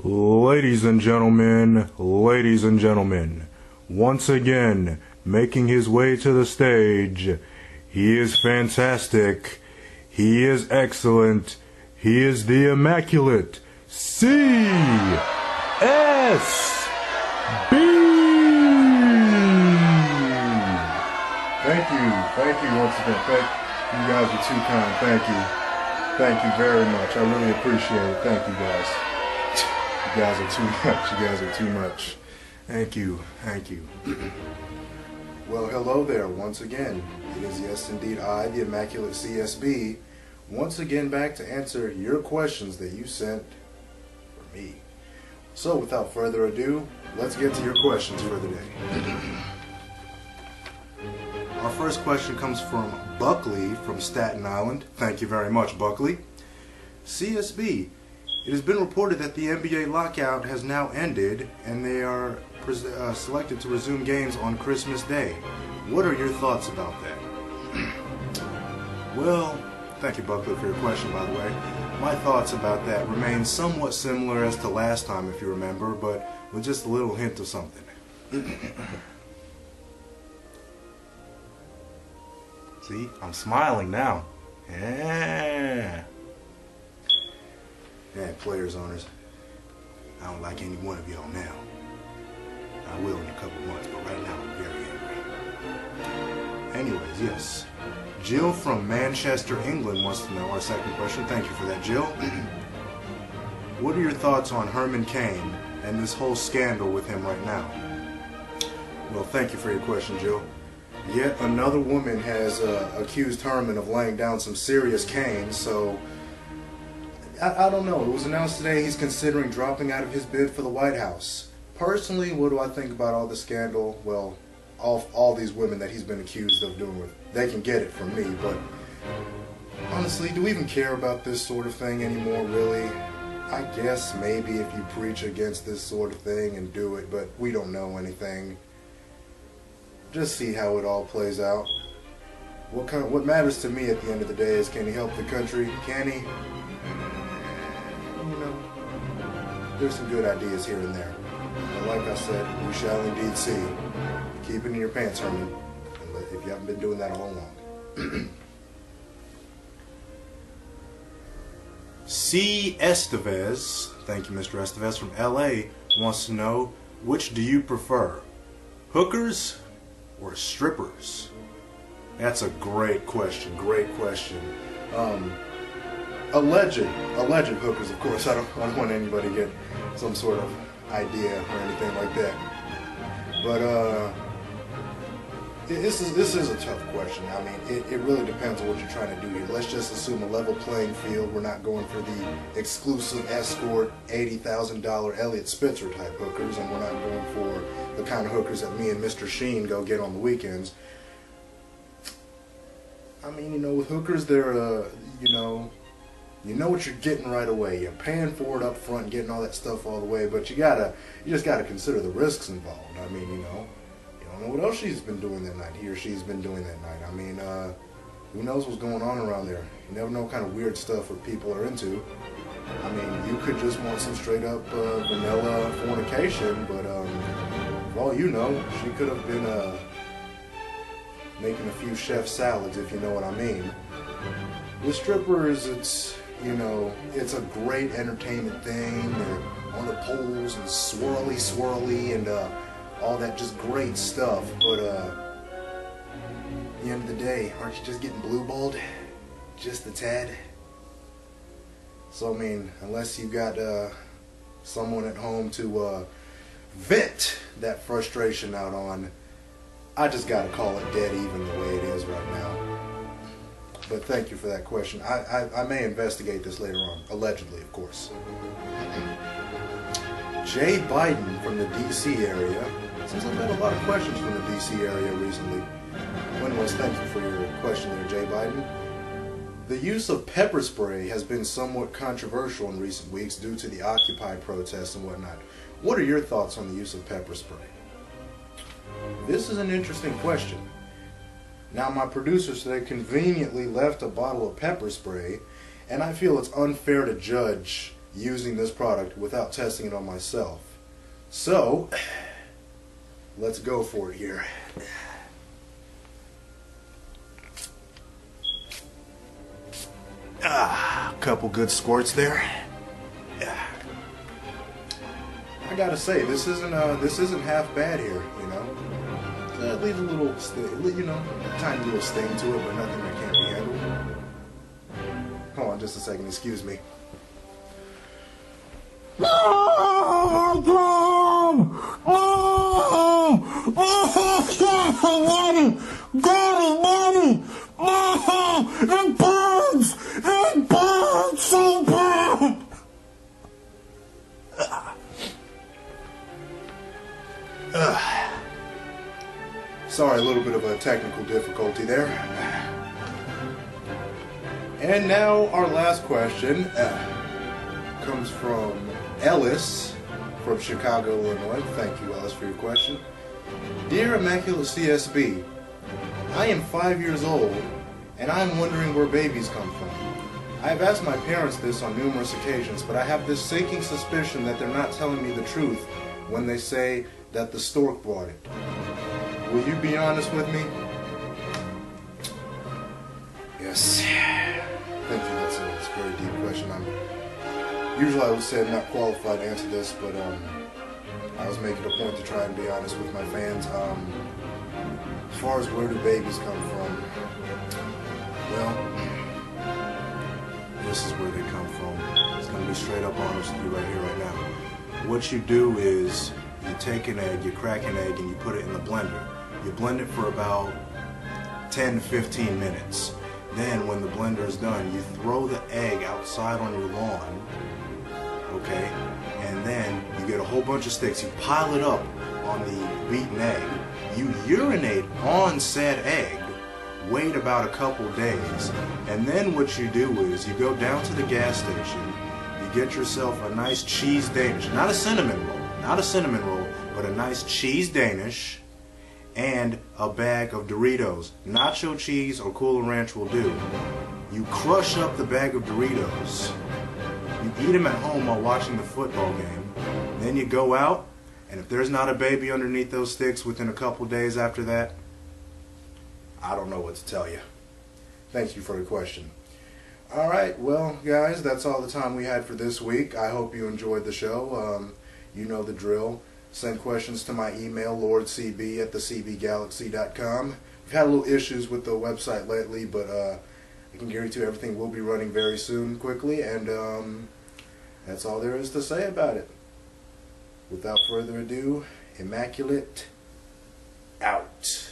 Ladies and gentlemen, once again, making his way to the stage, he is fantastic, he is excellent, he is the immaculate C.S.B. Thank you once again. You guys are too kind. Thank you very much. I really appreciate it. Thank you guys. You guys are too much. Thank you. Well, hello there once again. It is yes indeed I, the immaculate C.S.B., once again back to answer your questions that you sent for me. So without further ado, let's get to your questions for the day. Our first question comes from Buckley from Staten Island. Thank you very much, Buckley. C.S.B., it has been reported that the NBA lockout has now ended and they are selected to resume games on Christmas Day. What are your thoughts about that? Well, thank you, Buckley, for your question, by the way. My thoughts about that remain somewhat similar as to last time, if you remember, but with just a little hint of something. See, I'm smiling now. Yeah, players, owners, I don't like any one of y'all now. I will in a couple months, but right now I'm very angry. Anyways, yes. Jill from Manchester, England wants to know our second question. Thank you for that, Jill. What are your thoughts on Herman Cain and this whole scandal with him right now? Well, thank you for your question, Jill. Yet another woman has accused Herman of laying down some serious cane, so I don't know. It was announced today he's considering dropping out of his bid for the White House. Personally, what do I think about all the scandal? Well, all these women that he's been accused of doing with, they can get it from me, but honestly, do we even care about this sort of thing anymore, really? I guess maybe if you preach against this sort of thing and do it, but we don't know anything. Just see how it all plays out. What matters to me at the end of the day is, can he help the country? Can he? You know, there's some good ideas here and there. But like I said, we shall indeed see. Keep it in your pants, Herman, if you haven't been doing that all along. C. Estevez, thank you, Mr. Estevez from LA, wants to know, which do you prefer, hookers or strippers? That's a great question. Alleged hookers, of course. I don't want anybody to get some sort of idea or anything like that. But this is a tough question. I mean, it really depends on what you're trying to do here. Let's just assume a level playing field. We're not going for the exclusive escort $80,000 Elliot Spitzer type hookers, and we're not going for the kind of hookers that me and Mr. Sheen go get on the weekends. I mean, you know, with hookers, they're, you know what you're getting right away. You're paying for it up front and getting all that stuff all the way, but you just gotta consider the risks involved. I mean, you don't know what else she's been doing that night. He or she's been doing that night. I mean, who knows what's going on around there? You never know what kind of weird stuff what people are into. I mean, you could just want some straight up vanilla fornication, but for all you know, she could have been making a few chef salads, if you know what I mean. With strippers, it's a great entertainment thing. They're on the poles and swirly and all that just great stuff. But at the end of the day, aren't you just getting blue-balled? Just a tad? So, I mean, unless you got someone at home to vent that frustration out on, I just gotta call it dead even the way it is right now. But thank you for that question. I may investigate this later on. Allegedly, of course. Jay Biden from the D.C. area. Since I've got a lot of questions from the D.C. area recently. Anyways, thank you for your question there, Jay Biden. The use of pepper spray has been somewhat controversial in recent weeks due to the Occupy protests and whatnot. What are your thoughts on the use of pepper spray? This is an interesting question. Now, my producers today conveniently left a bottle of pepper spray, and I feel it's unfair to judge using this product without testing it on myself. So, let's go for it here. A couple good squirts there. I gotta say, this isn't half bad here, you know. It leaves a little, tiny little sting to it, but nothing that can't be handled. Hold on just a second, excuse me. It burns! It burns so bad! Sorry, a little bit of a technical difficulty there. And now our last question comes from Ellis from Chicago, Illinois. Thank you, Ellis, for your question. Dear Immaculate C.S.B, I am 5 years old and I'm wondering where babies come from. I have asked my parents this on numerous occasions, but I have this sinking suspicion that they're not telling me the truth when they say that the stork brought it. Will you be honest with me? Yes. Thank you. That's a very deep question. Usually I would say I'm not qualified to answer this, but I was making a point to try and be honest with my fans. As far as where do babies come from, well, this is where they come from. It's going to be straight up honest with you right here, right now. What you do is you take an egg, you crack an egg, and you put it in the blender. You blend it for about 10 to 15 minutes. Then when the blender is done, you throw the egg outside on your lawn, okay? And then you get a whole bunch of sticks, you pile it up on the beaten egg, you urinate on said egg, wait about a couple days, and then what you do is you go down to the gas station, you get yourself a nice cheese Danish, not a cinnamon roll, but a nice cheese Danish, and a bag of Doritos. Nacho cheese or Cool Ranch will do. You crush up the bag of Doritos. You eat them at home while watching the football game. Then you go out, and if there's not a baby underneath those sticks within a couple days after that, I don't know what to tell you. Thank you for the question. Alright, well guys, that's all the time we had for this week. I hope you enjoyed the show. You know the drill. Send questions to my email, Lordcb at thecbgalaxy.com. We've had a little issues with the website lately, but I can guarantee you everything will be running very soon, quickly, and that's all there is to say about it. Without further ado, Immaculate out.